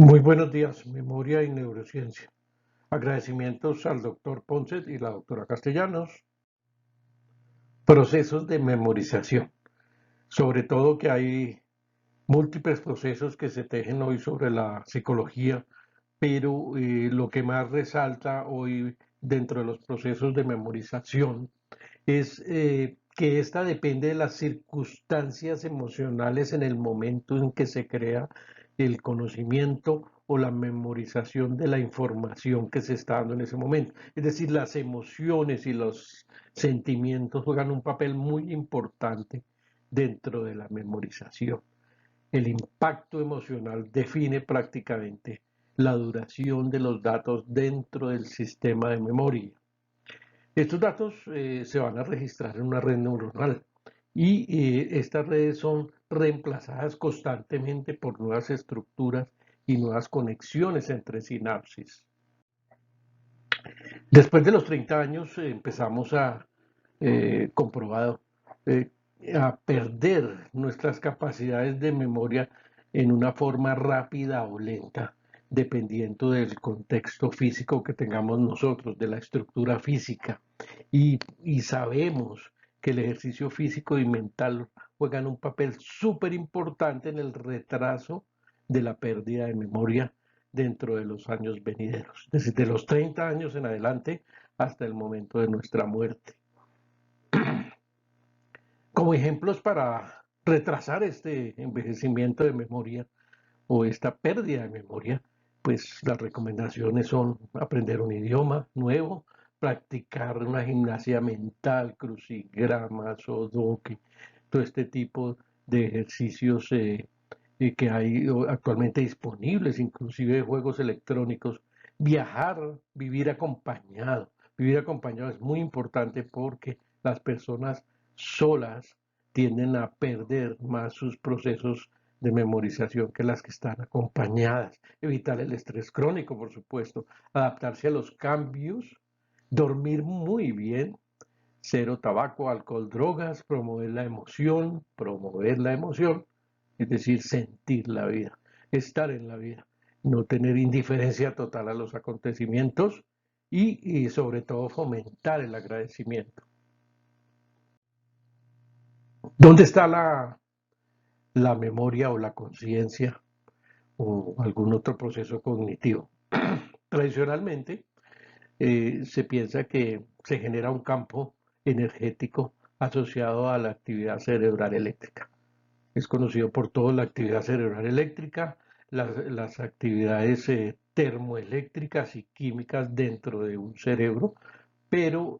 Muy buenos días, memoria y neurociencia. Agradecimientos al doctor Ponce y la doctora Castellanos. Procesos de memorización. Sobre todo que hay múltiples procesos que se tejen hoy sobre la psicología, pero lo que más resalta hoy dentro de los procesos de memorización es que esta depende de las circunstancias emocionales en el momento en que se crea el conocimiento o la memorización de la información que se está dando en ese momento. Es decir, las emociones y los sentimientos juegan un papel muy importante dentro de la memorización. El impacto emocional define prácticamente la duración de los datos dentro del sistema de memoria. Estos datos se van a registrar en una red neuronal y estas redes son reemplazadas constantemente por nuevas estructuras y nuevas conexiones entre sinapsis. Después de los 30 años empezamos a comprobado eh, a perder nuestras capacidades de memoria en una forma rápida o lenta, dependiendo del contexto físico que tengamos nosotros, de la estructura física. Y sabemos que el ejercicio físico y mental juegan un papel súper importante en el retraso de la pérdida de memoria dentro de los años venideros, desde los 30 años en adelante hasta el momento de nuestra muerte. Como ejemplos para retrasar este envejecimiento de memoria o esta pérdida de memoria, pues las recomendaciones son aprender un idioma nuevo, practicar una gimnasia mental, crucigramas, sudoku, todo este tipo de ejercicios que hay actualmente disponibles, inclusive juegos electrónicos. Viajar, vivir acompañado. Vivir acompañado es muy importante porque las personas solas tienden a perder más sus procesos de memorización que las que están acompañadas. Evitar el estrés crónico, por supuesto. Adaptarse a los cambios. Dormir muy bien. Cero tabaco, alcohol, drogas. Promover la emoción, es decir, sentir la vida, estar en la vida, no tener indiferencia total a los acontecimientos y sobre todo fomentar el agradecimiento. ¿Dónde está la memoria o la conciencia o algún otro proceso cognitivo? Tradicionalmente se piensa que se genera un campo energético asociado a la actividad cerebral eléctrica. Es conocido por todo la actividad cerebral eléctrica, las actividades termoeléctricas y químicas dentro de un cerebro, pero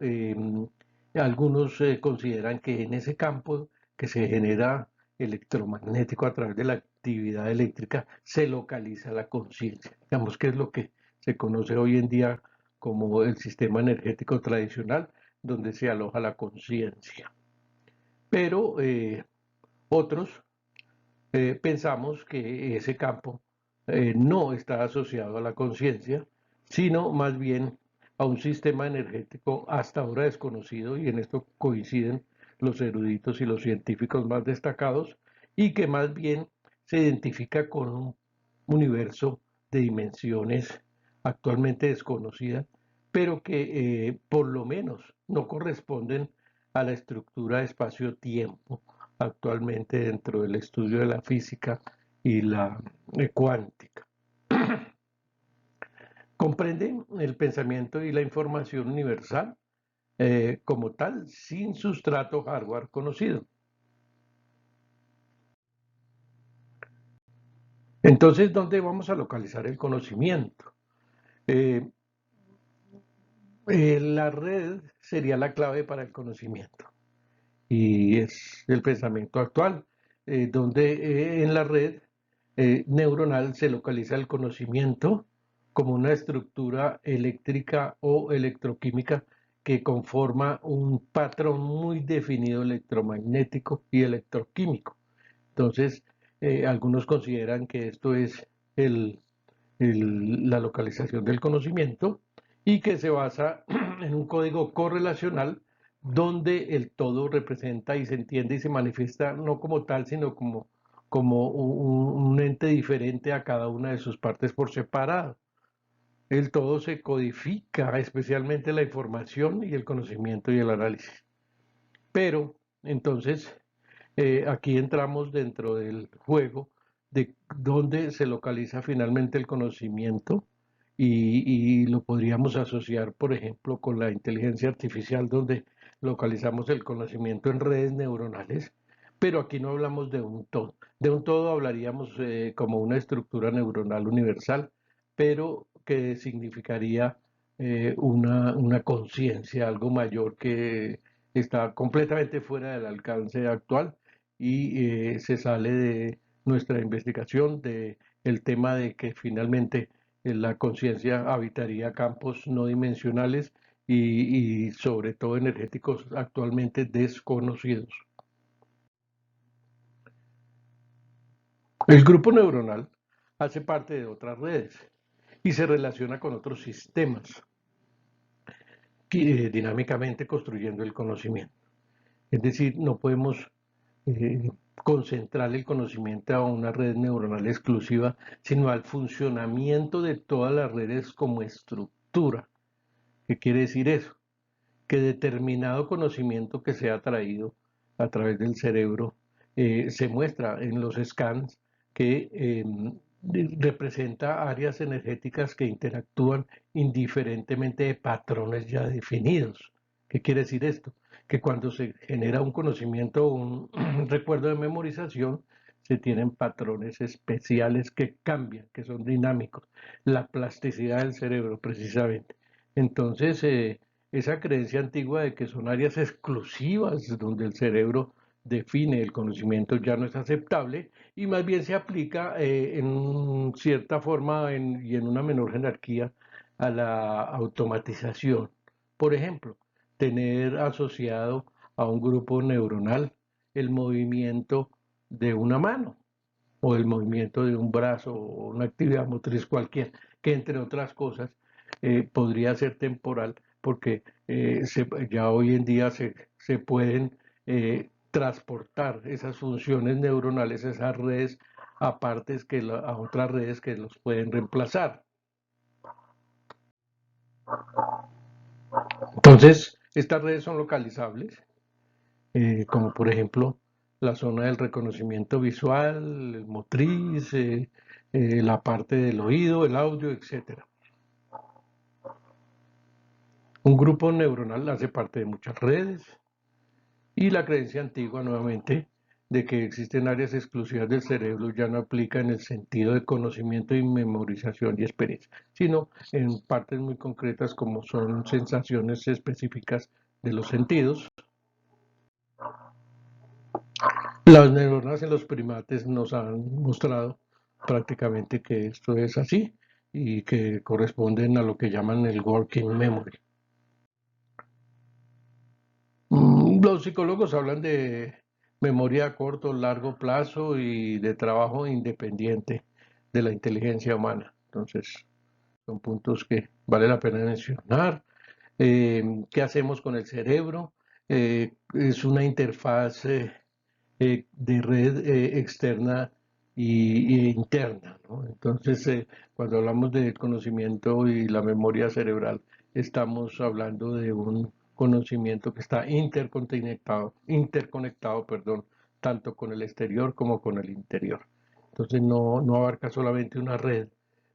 algunos consideran que en ese campo que se genera electromagnético a través de la actividad eléctrica se localiza la conciencia. Digamos que es lo que se conoce hoy en día como el sistema energético tradicional, donde se aloja la conciencia. Pero otros pensamos que ese campo no está asociado a la conciencia, sino más bien a un sistema energético hasta ahora desconocido, y en esto coinciden los eruditos y los científicos más destacados, y que más bien se identifica con un universo de dimensiones actualmente desconocidas, pero que por lo menos no corresponden a la estructura de espacio-tiempo actualmente dentro del estudio de la física y la cuántica. Comprende el pensamiento y la información universal como tal, sin sustrato hardware conocido. Entonces, ¿dónde vamos a localizar el conocimiento? Eh, la red sería la clave para el conocimiento y es el pensamiento actual, donde en la red neuronal se localiza el conocimiento como una estructura eléctrica o electroquímica que conforma un patrón muy definido electromagnético y electroquímico. Entonces, algunos consideran que esto es el, la localización del conocimiento y que se basa en un código correlacional donde el todo representa y se entiende y se manifiesta no como tal, sino como como un ente diferente a cada una de sus partes por separado. El todo se codifica, especialmente la información y el conocimiento y el análisis. Pero entonces aquí entramos dentro del juego de dónde se localiza finalmente el conocimiento y lo podríamos asociar, por ejemplo, con la inteligencia artificial, donde localizamos el conocimiento en redes neuronales, pero aquí no hablamos de un todo. De un todo hablaríamos como una estructura neuronal universal, pero que significaría una conciencia, algo mayor que está completamente fuera del alcance actual y se sale de nuestra investigación de el tema de que finalmente la conciencia habitaría campos no dimensionales y sobre todo energéticos actualmente desconocidos. El grupo neuronal hace parte de otras redes y se relaciona con otros sistemas dinámicamente construyendo el conocimiento. Es decir, no podemos concentrar el conocimiento a una red neuronal exclusiva, sino al funcionamiento de todas las redes como estructura. ¿Qué quiere decir eso? Que determinado conocimiento que se ha traído a través del cerebro se muestra en los scans que representa áreas energéticas que interactúan indiferentemente de patrones ya definidos. ¿Qué quiere decir esto? Que cuando se genera un conocimiento o un recuerdo de memorización, se tienen patrones especiales que cambian, que son dinámicos. La plasticidad del cerebro, precisamente. Entonces, esa creencia antigua de que son áreas exclusivas donde el cerebro define el conocimiento ya no es aceptable y más bien se aplica en cierta forma y en una menor jerarquía a la automatización. Por ejemplo, tener asociado a un grupo neuronal el movimiento de una mano o el movimiento de un brazo o una actividad motriz cualquiera, que entre otras cosas podría ser temporal porque ya hoy en día se pueden transportar esas funciones neuronales, esas redes a partes a otras redes que los pueden reemplazar. Entonces, estas redes son localizables, como por ejemplo la zona del reconocimiento visual, el motriz, la parte del oído, el audio, etcétera. Un grupo neuronal hace parte de muchas redes y la creencia antigua nuevamente de que existen áreas exclusivas del cerebro ya no aplica en el sentido de conocimiento y memorización y experiencia, sino en partes muy concretas como son sensaciones específicas de los sentidos. Las neuronas en los primates nos han mostrado prácticamente que esto es así y que corresponden a lo que llaman el working memory. Los psicólogos hablan de memoria a corto, largo plazo y de trabajo independiente de la inteligencia humana. Entonces, son puntos que vale la pena mencionar. ¿Qué hacemos con el cerebro? Es una interfaz de red externa e interna, ¿no? Entonces, cuando hablamos del conocimiento y la memoria cerebral, estamos hablando de un conocimiento que está interconectado, perdón, tanto con el exterior como con el interior. Entonces, no abarca solamente una red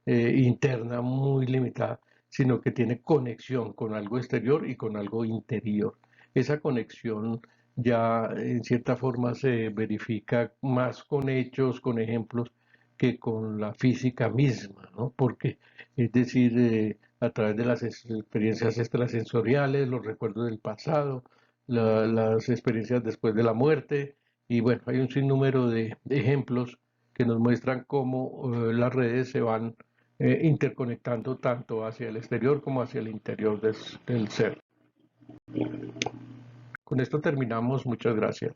interna muy limitada, sino que tiene conexión con algo exterior y con algo interior. Esa conexión ya en cierta forma se verifica más con hechos, con ejemplos, que con la física misma, ¿no? Porque, es decir, a través de las experiencias extrasensoriales, los recuerdos del pasado, las experiencias después de la muerte, y bueno, hay un sinnúmero de ejemplos que nos muestran cómo las redes se van interconectando tanto hacia el exterior como hacia el interior del ser. Con esto terminamos. Muchas gracias.